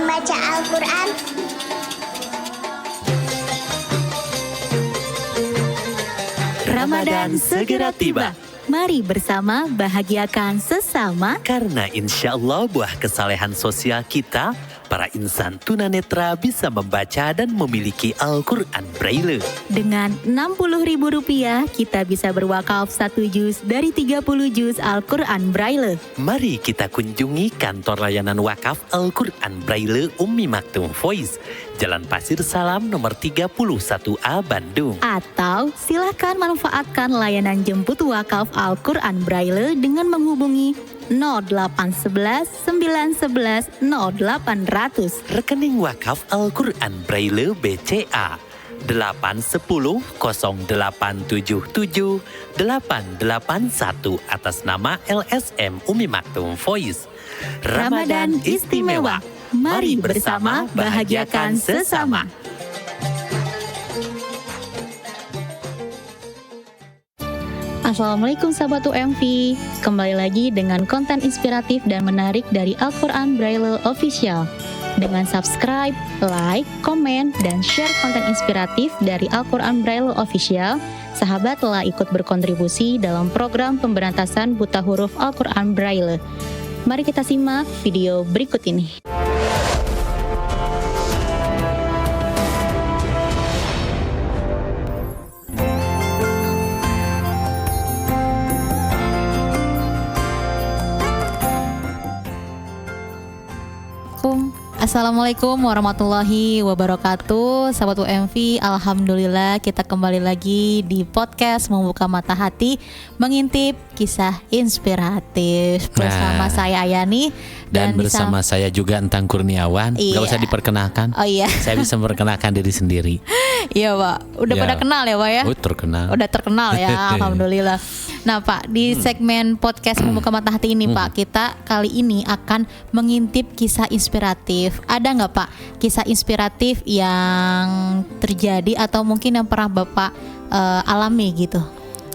membaca Al-Quran. Ramadan segera tiba. Mari bersama bahagiakan sesama. Karena insya Allah buah kesalehan sosial kita, para insan tunanetra bisa membaca dan memiliki Al-Quran Braille. Dengan Rp60.000 kita bisa berwakaf 1 juz dari 30 juz Al-Quran Braille. Mari kita kunjungi kantor layanan wakaf Al-Quran Braille Ummi Maktum Voice, Jalan Pasir Salam nomor 31A Bandung. Atau silakan manfaatkan layanan jemput wakaf Al-Quran Braille dengan menghubungi 0811 911 0800. Rekening wakaf Al-Quran Braille BCA 810 0877 881 atas nama LSM Ummi Maktum Voice. Ramadan istimewa. Mari bersama bahagiakan sesama. Assalamualaikum sahabat UMV. Kembali lagi dengan konten inspiratif dan menarik dari Al-Quran Braille Official. Dengan subscribe, like, komen, dan share konten inspiratif dari Al-Quran Braille Official, sahabat telah ikut berkontribusi dalam program pemberantasan buta huruf Al-Quran Braille. Mari kita simak video berikut ini. Assalamualaikum warahmatullahi wabarakatuh. Sahabat UMV, alhamdulillah kita kembali lagi di podcast Membuka Mata Hati, mengintip kisah inspiratif bersama saya Ayani dan bersama saya juga Entang Kurniawan. Iya. Gak usah diperkenalkan. Oh iya. Saya bisa memperkenalkan diri sendiri. Iya Pak, udah pada kenal ya Pak ya? Terkenal. Udah terkenal ya, alhamdulillah. Nah Pak, di segmen podcast Membuka Mata Hati ini Pak, kita kali ini akan mengintip kisah inspiratif. Ada nggak Pak kisah inspiratif yang terjadi atau mungkin yang pernah Bapak alami gitu,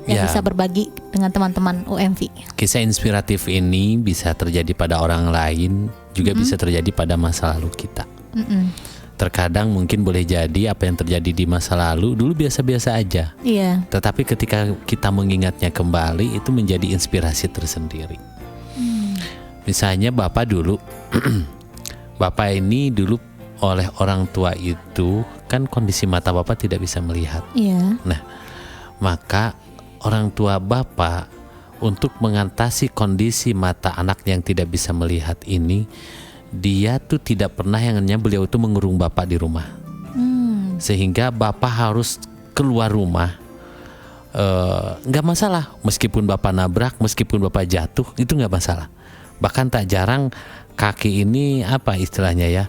yang bisa berbagi dengan teman-teman UMV? Kisah inspiratif ini bisa terjadi pada orang lain, juga bisa terjadi pada masa lalu kita. Terkadang mungkin boleh jadi apa yang terjadi di masa lalu dulu biasa-biasa aja. Iya. Tetapi ketika kita mengingatnya kembali, itu menjadi inspirasi tersendiri. Misalnya Bapak dulu, Bapak ini dulu oleh orang tua itu kan kondisi mata Bapak tidak bisa melihat. Iya. Nah, maka orang tua Bapak untuk mengatasi kondisi mata anak yang tidak bisa melihat ini, dia tuh tidak pernah yang namanya beliau itu mengurung Bapak di rumah. Sehingga Bapak harus keluar rumah. Nggak masalah, meskipun Bapak nabrak, meskipun Bapak jatuh, itu nggak masalah. Bahkan tak jarang kaki ini apa istilahnya ya,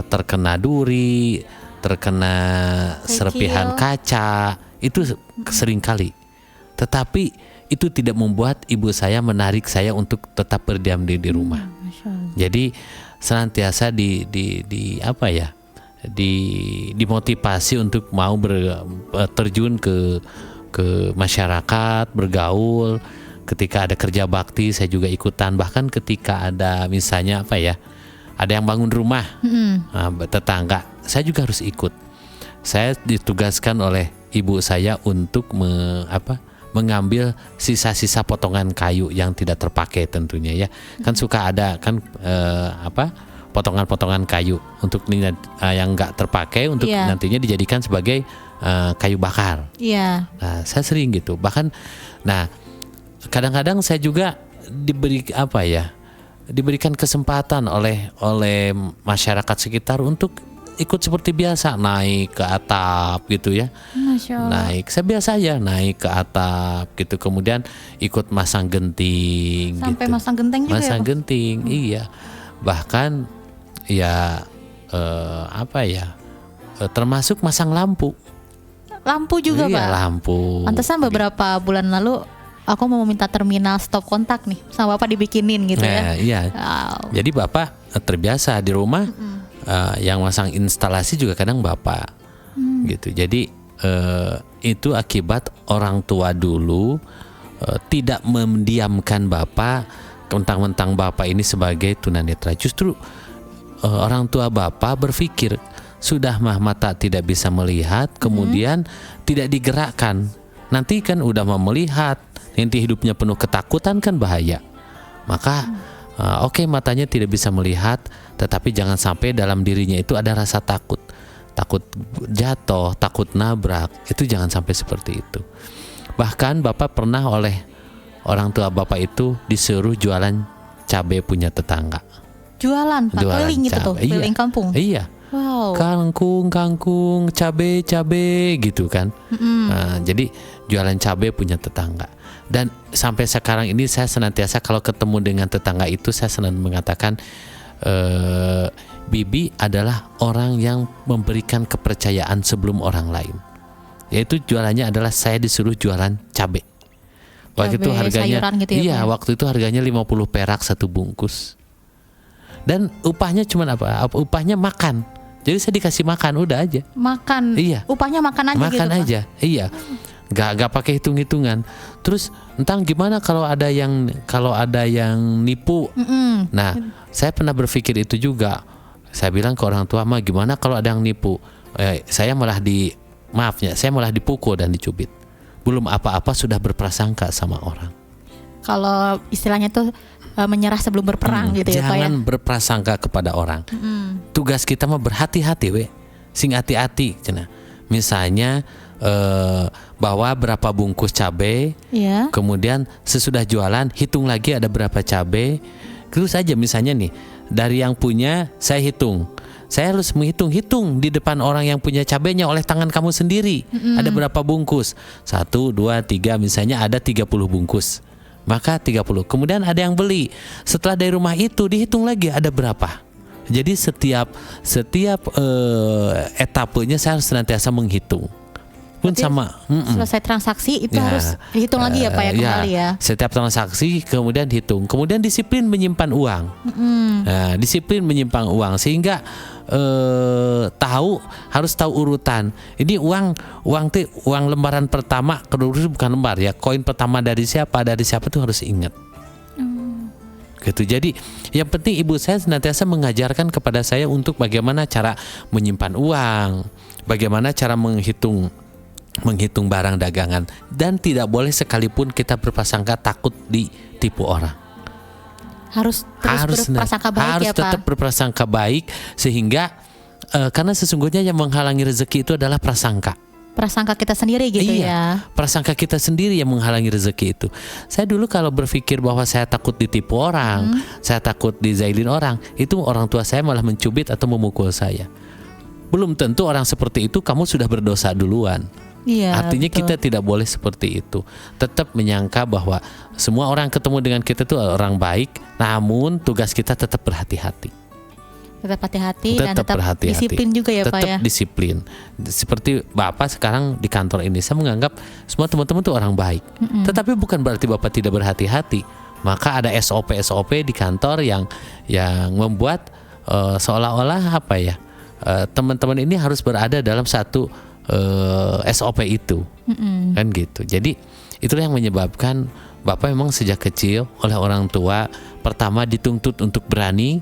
terkena duri, terkena serpihan kaca, itu sering kali. Tetapi itu tidak membuat ibu saya menarik saya untuk tetap berdiam di rumah. Jadi senantiasa dimotivasi untuk mau terjun ke masyarakat, bergaul. Ketika ada kerja bakti saya juga ikutan. Bahkan ketika ada misalnya ada yang bangun rumah, tetangga, saya juga harus ikut. Saya ditugaskan oleh ibu saya untuk mengambil sisa-sisa potongan kayu yang tidak terpakai tentunya ya. Kan suka ada kan potongan-potongan kayu untuk yang nggak terpakai untuk nantinya dijadikan sebagai kayu bakar. Iya. Nah, saya sering gitu. Bahkan kadang-kadang saya juga diberikan kesempatan oleh masyarakat sekitar untuk ikut seperti biasa, naik ke atap gitu ya. Naik, saya biasa aja naik ke atap gitu, kemudian ikut masang genting. Sampai gitu. masang genteng juga. Masang genting, iya. Bahkan ya termasuk masang lampu. Lampu juga iya, Pak. Lampu. Pantesan beberapa bulan lalu aku mau meminta terminal stop kontak nih sama Bapak dibikinin gitu ya. Iya. Wow. Jadi Bapak terbiasa di rumah. Yang masang instalasi juga kadang Bapak gitu. Jadi itu akibat orang tua dulu tidak mendiamkan Bapak, mentang-mentang Bapak ini sebagai tunanetra. Justru orang tua bapak berpikir sudah mata tidak bisa melihat, kemudian tidak digerakkan. Nanti kan udah mau melihat, nanti hidupnya penuh ketakutan kan bahaya. Maka oke, matanya tidak bisa melihat, tetapi jangan sampai dalam dirinya itu ada rasa takut. Takut jatuh, takut nabrak, itu jangan sampai seperti itu. Bahkan bapak pernah oleh orang tua bapak itu disuruh jualan cabai punya tetangga. Jualan keliling itu tuh, keliling kampung. Iya. Wow. Kangkung, cabe gitu kan. Nah, jadi jualan cabe punya tetangga. Dan sampai sekarang ini saya senantiasa kalau ketemu dengan tetangga itu saya senang mengatakan Bibi adalah orang yang memberikan kepercayaan sebelum orang lain. Yaitu jualannya adalah saya disuruh jualan cabe. Waktu itu harganya gitu ya, iya, waktu itu harganya 50 perak satu bungkus. Dan upahnya cuma apa? Upahnya makan. Jadi saya dikasih makan udah aja. Makan. Iya. Upahnya makan aja gitu. Makan aja. Pak? Iya. Gak pakai hitung-hitungan. Terus entah gimana kalau ada yang nipu. Nah, saya pernah berpikir itu juga. Saya bilang ke orang tua, "Ma, gimana kalau ada yang nipu?" Saya malah dipukul dan dicubit. Belum apa-apa sudah berprasangka sama orang. Kalau istilahnya tuh menyerah sebelum berperang gitu ya Pak ya. Jangan berprasangka kepada orang. Tugas kita mah berhati-hati sing hati-hati cenah. Misalnya bawa berapa bungkus cabai, kemudian sesudah jualan hitung lagi ada berapa cabai. Terus aja misalnya nih, dari yang punya saya hitung. Saya harus menghitung di depan orang yang punya cabainya oleh tangan kamu sendiri. Ada berapa bungkus? 1, 2, 3, misalnya ada 30 bungkus. Maka 30. Kemudian ada yang beli. Setelah dari rumah itu dihitung lagi ada berapa. Jadi setiap etapenya saya harus senantiasa menghitung. Pun sama. Selesai transaksi itu harus dihitung lagi ya Pak ya, kembali ya. Setiap transaksi kemudian hitung. Kemudian disiplin menyimpan uang. Nah, disiplin menyimpan uang sehingga harus tahu urutan. Ini uang lembaran pertama, kedua bukan lembar ya, koin pertama dari siapa tuh harus ingat. Gitu. Jadi yang penting ibu saya senantiasa mengajarkan kepada saya untuk bagaimana cara menyimpan uang, bagaimana cara menghitung barang dagangan, dan tidak boleh sekalipun kita berprasangka takut ditipu orang. Harus berprasangka baik harus ya Pak. Tetap berprasangka baik sehingga karena sesungguhnya yang menghalangi rezeki itu adalah prasangka. Prasangka kita sendiri gitu ya. Prasangka kita sendiri yang menghalangi rezeki itu. Saya dulu kalau berpikir bahwa saya takut ditipu orang, saya takut dizailin orang, itu orang tua saya malah mencubit atau memukul saya. Belum tentu orang seperti itu kamu sudah berdosa duluan. Iya, artinya betul. kita tidak boleh seperti itu. Tetap menyangka bahwa semua orang ketemu dengan kita itu orang baik, namun tugas kita tetap berhati-hati. Tetap hati-hati dan tetap disiplin juga ya Pak ya. Tetap disiplin. Seperti Bapak sekarang di kantor ini, saya menganggap semua teman-teman itu orang baik. Tetapi bukan berarti Bapak tidak berhati-hati. Maka ada SOP di kantor yang membuat seolah-olah apa ya, teman-teman ini harus berada dalam satu SOP itu, kan gitu. Jadi itulah yang menyebabkan Bapak memang sejak kecil oleh orang tua pertama dituntut untuk berani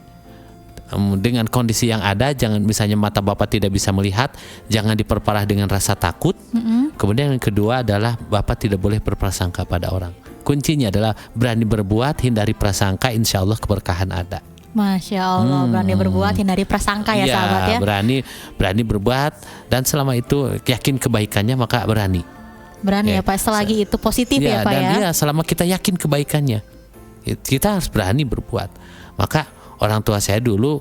dengan kondisi yang ada. Jangan misalnya mata Bapak tidak bisa melihat, jangan diperparah dengan rasa takut. Kemudian yang kedua adalah Bapak tidak boleh berprasangka pada orang. Kuncinya adalah berani berbuat, hindari prasangka, insya Allah keberkahan ada. Masya Allah, berani berbuat, hindari prasangka ya sahabat ya. Berani berbuat, dan selama itu yakin kebaikannya maka berani. Berani ya Pak, selagi itu positif ya Pak ya. Selama kita yakin kebaikannya, kita harus berani berbuat. Maka orang tua saya dulu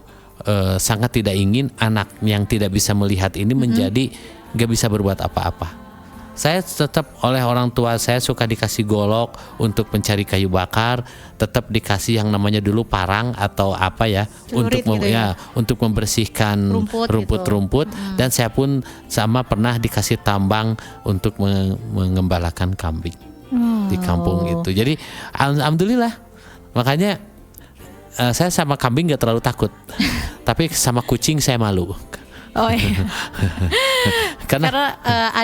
sangat tidak ingin anak yang tidak bisa melihat ini menjadi gak bisa berbuat apa-apa. Saya tetap oleh orang tua saya suka dikasih golok untuk mencari kayu bakar, tetap dikasih yang namanya dulu parang atau apa ya, celurit untuk membersihkan rumput-rumput. Dan saya pun sama pernah dikasih tambang untuk mengembalakan kambing di kampung itu. Jadi alhamdulillah, makanya saya sama kambing gak terlalu takut, tapi sama kucing saya malu. Oh iya. karena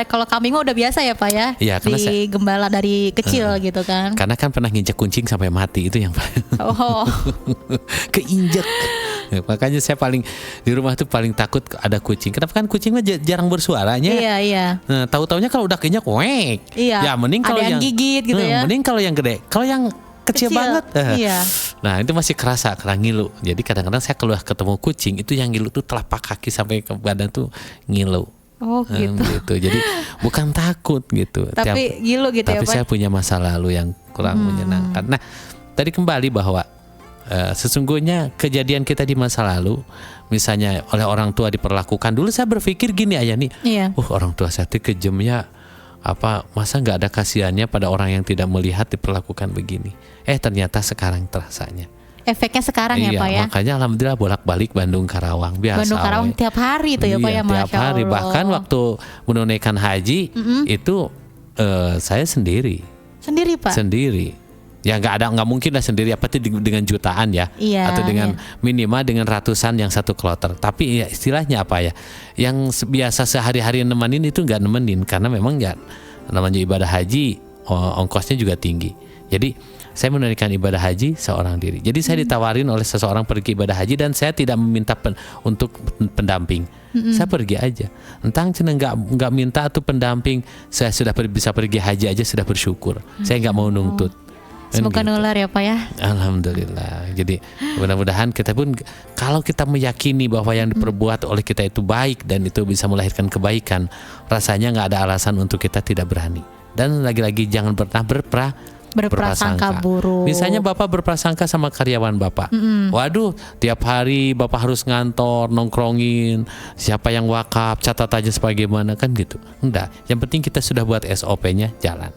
kalau kambing udah biasa ya Pak ya, digembala dari kecil gitu kan. Karena kan pernah nginjek kucing sampai mati, itu yang keinjek. Makanya saya di rumah tuh paling takut ada kucing. Kenapa? Kan kucing mah jarang bersuaranya. Iya. Nah, tahu-taunya kalau udah keinjak wek. Iya. Ya mending kalau ada yang gigit gitu ya. Mending kalau yang gede. Kalau yang kecil banget. Iya. Nah, itu masih kerasa karena ngilu. Jadi kadang-kadang saya keluar ketemu kucing itu yang ngilu tuh telapak kaki sampai ke badan tuh ngilu. Oh gitu. Jadi bukan takut gitu. Tapi ngilu gitu tapi ya Pak. saya punya masa lalu yang kurang menyenangkan. Nah, tadi kembali bahwa sesungguhnya kejadian kita di masa lalu, misalnya oleh orang tua diperlakukan. Dulu saya berpikir gini Ayani, orang tua saya tuh kejam ya. Masa nggak ada kasihannya pada orang yang tidak melihat diperlakukan begini. Ternyata sekarang terasanya. Efeknya sekarang ya Pak ya. Makanya alhamdulillah bolak-balik Bandung Karawang biasa. Bandung Karawang tiap hari itu ya Pak ya, Masya tiap hari. Allah. Bahkan waktu menunaikan haji itu saya sendiri. Sendiri Pak? Sendiri. Ya nggak mungkin lah sendiri dengan jutaan ya. Iya, atau dengan minimal dengan ratusan yang satu kloter. Tapi ya istilahnya apa ya? Yang biasa sehari-hari nemenin itu nggak nemenin karena memang ya namanya ibadah haji ongkosnya juga tinggi. Jadi saya menunaikan ibadah haji seorang diri. Jadi saya ditawarin oleh seseorang pergi ibadah haji dan saya tidak meminta untuk pendamping. Saya pergi aja. Entah cina nggak minta atau pendamping, saya sudah bisa pergi haji aja sudah bersyukur. Saya nggak mau nuntut. Semoga nular ya Pak ya. Alhamdulillah. Jadi mudah-mudahan kita pun kalau kita meyakini bahwa yang diperbuat oleh kita itu baik dan itu bisa melahirkan kebaikan, rasanya nggak ada alasan untuk kita tidak berani. Dan lagi-lagi jangan pernah berprasangka buruk. Misalnya Bapak berprasangka sama karyawan Bapak. Waduh, tiap hari Bapak harus ngantor, nongkrongin, siapa yang wakaf, catat aja sebagaimana kan gitu. Enggak, yang penting kita sudah buat SOP-nya jalan.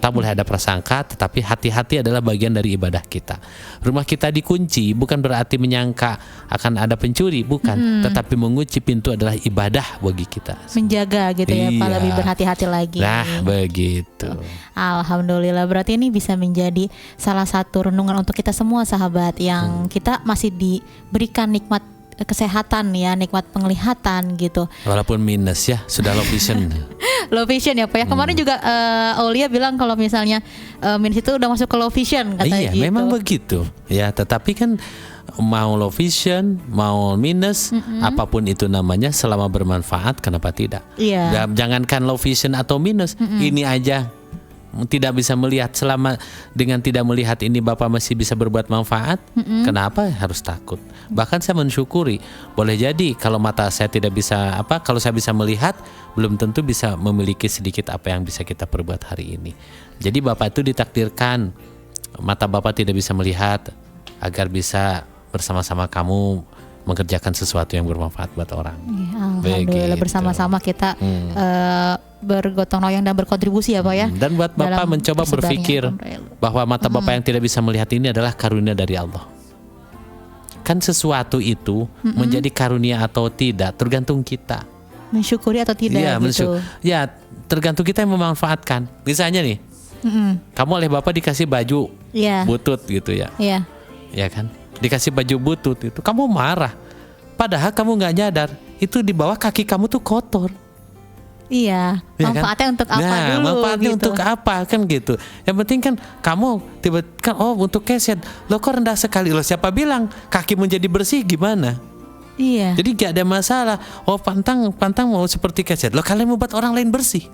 Tak boleh ada prasangka, tetapi hati-hati adalah bagian dari ibadah kita. Rumah kita dikunci bukan berarti menyangka akan ada pencuri, bukan. Tetapi mengunci pintu adalah ibadah bagi kita. Menjaga gitu ya Pak, lebih berhati-hati lagi. Nah begitu. Alhamdulillah, berarti ini bisa menjadi salah satu renungan untuk kita semua sahabat yang kita masih diberikan nikmat kesehatan ya, nikmat penglihatan gitu. Walaupun minus ya, sudah low vision. Low vision ya Pak ya. Kemarin juga Aulia bilang kalau misalnya minus itu udah masuk ke low vision katanya. Iya, gitu. memang begitu. Ya, tetapi kan mau low vision, mau minus, apapun itu namanya selama bermanfaat kenapa tidak? Iya. Jangankan low vision atau minus, ini aja tidak bisa melihat, selama dengan tidak melihat ini Bapak masih bisa berbuat manfaat, kenapa harus takut? Bahkan saya mensyukuri, boleh jadi kalau mata saya tidak bisa kalau saya bisa melihat, belum tentu bisa memiliki sedikit apa yang bisa kita perbuat hari ini. Jadi Bapak itu ditakdirkan mata Bapak tidak bisa melihat agar bisa bersama-sama kamu mengerjakan sesuatu yang bermanfaat buat orang. Ya, alhamdulillah bersama-sama kita bergotong royong dan berkontribusi ya Pak ya. Dan buat Bapak mencoba berpikir bahwa mata Bapak yang tidak bisa melihat ini adalah karunia dari Allah. Kan sesuatu itu menjadi karunia atau tidak tergantung kita. Mensyukuri atau tidak gitu. Ya, tergantung kita yang memanfaatkan. Misalnya nih, kamu oleh Bapak dikasih baju butut gitu ya. Iya. Ya kan? Dikasih baju butut itu, kamu marah. Padahal kamu nggak nyadar, itu di bawah kaki kamu tuh kotor. Iya, manfaatnya kan? Untuk apa dulu? Manfaatnya gitu. untuk apa kan gitu. Yang penting kan kamu tiba-tiba untuk keset. Lo kok rendah sekali. Lo siapa bilang kaki menjadi bersih gimana? Iya. Jadi gak ada masalah. Pantang mau seperti keset. Lo kalian mau buat orang lain bersih.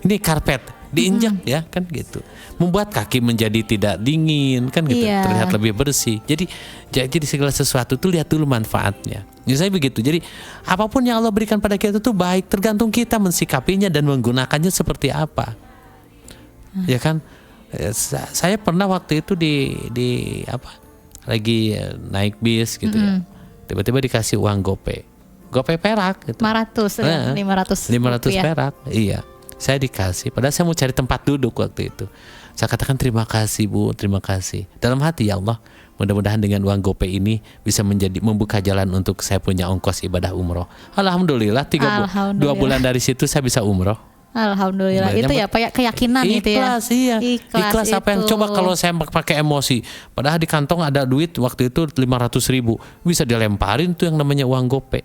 Ini karpet diinjak ya kan gitu. Membuat kaki menjadi tidak dingin kan gitu. Iya. Terlihat lebih bersih. Jadi segala sesuatu tuh lihat dulu manfaatnya. Saya begitu. Jadi apapun yang Allah berikan pada kita itu baik, tergantung kita mensikapinya dan menggunakannya seperti apa. Ya kan? Saya pernah waktu itu lagi naik bis gitu ya. Tiba-tiba dikasih uang GoPay perak gitu. 500 perak. Iya. Saya dikasih, padahal saya mau cari tempat duduk waktu itu. Saya katakan terima kasih Bu, terima kasih. Dalam hati, ya Allah, mudah-mudahan dengan uang GoPay ini bisa membuka jalan untuk saya punya ongkos ibadah umroh. Alhamdulillah, 2 bulan dari situ saya bisa umroh. Alhamdulillah. Itu ya Pak, keyakinan itu ya. Iya. Ikhlas apa yang coba kalau saya pakai emosi. Padahal di kantong ada duit waktu itu 500.000, bisa dilemparin tuh yang namanya uang GoPay.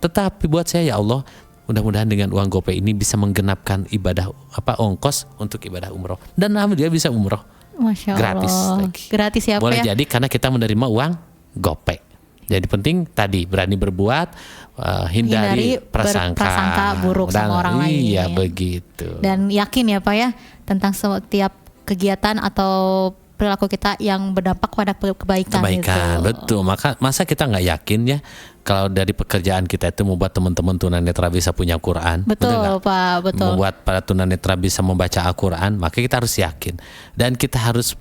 Tetapi buat saya, ya Allah, mudah-mudahan dengan uang GoPay ini bisa menggenapkan ibadah ongkos untuk ibadah umroh. Dan alhamdulillah bisa umroh. Masya Allah. Gratis lagi. Gratis ya Pak Boleh ya? jadi karena kita menerima uang gopay. Jadi penting tadi berani berbuat, hindari prasangka buruk sama orang lain. Iya begitu. Dan yakin ya Pak ya tentang setiap kegiatan atau perilaku kita yang berdampak pada kebaikan. Gitu. Betul. Masa kita nggak yakin ya kalau dari pekerjaan kita itu membuat teman-teman tunanetra bisa punya Quran. Betul Pak, betul. Membuat para tunanetra bisa membaca Al-Quran, maka kita harus yakin dan kita harus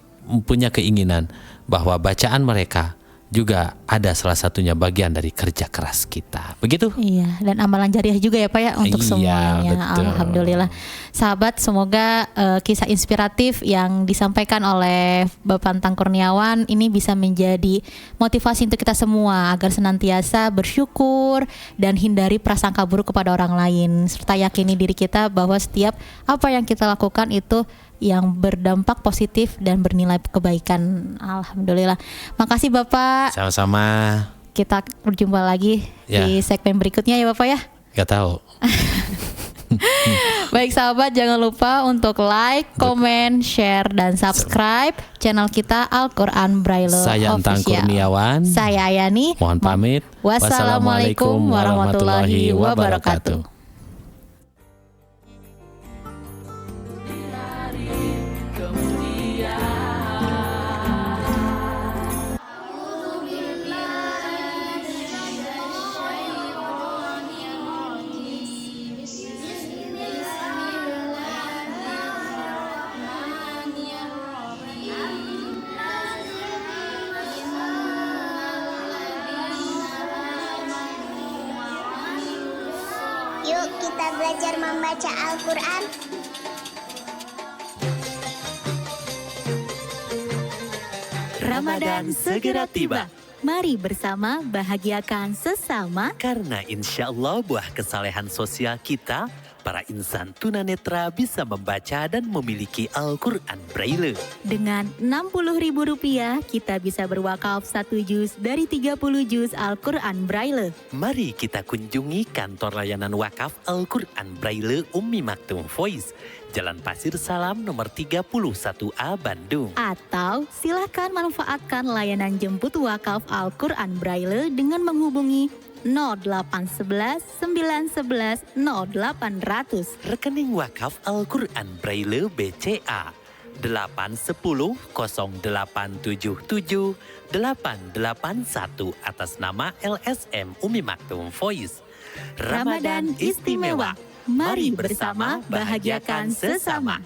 punya keinginan bahwa bacaan mereka juga ada salah satunya bagian dari kerja keras kita. Begitu? Iya, dan amalan jariah juga ya Pak ya untuk semuanya. Betul. Alhamdulillah. Sahabat, semoga kisah inspiratif yang disampaikan oleh Bapak Antang Kurniawan ini bisa menjadi motivasi untuk kita semua agar senantiasa bersyukur dan hindari prasangka buruk kepada orang lain, serta yakini diri kita bahwa setiap apa yang kita lakukan itu yang berdampak positif dan bernilai kebaikan. Alhamdulillah. Makasih Bapak. Sama-sama. Kita berjumpa lagi di segmen berikutnya ya Bapak ya. Gak tahu. Baik sahabat, jangan lupa untuk like, komen, share, dan subscribe channel kita Al-Quran Braille Saya Antang Official. Kurniawan. Saya Ayani. Mohon pamit. Wassalamualaikum warahmatullahi wabarakatuh. Yuk kita belajar membaca Al-Quran. Ramadan segera tiba. Mari bersama bahagiakan sesama. Karena insya Allah buah kesalehan sosial kita, para insan tunanetra bisa membaca dan memiliki Al-Quran Braille. Dengan Rp60.000 kita bisa berwakaf 1 juz dari 30 juz Al-Quran Braille. Mari kita kunjungi kantor layanan wakaf Al-Quran Braille Ummi Maktum Voice, Jalan Pasir Salam nomor 31A Bandung. Atau silakan manfaatkan layanan jemput wakaf Al-Quran Braille dengan menghubungi 0811 911 0800. Rekening wakaf Al-Quran Braille BCA 810 0877 881 atas nama LSM Ummi Maktum Voice. Ramadan istimewa. Mari bersama bahagiakan sesama.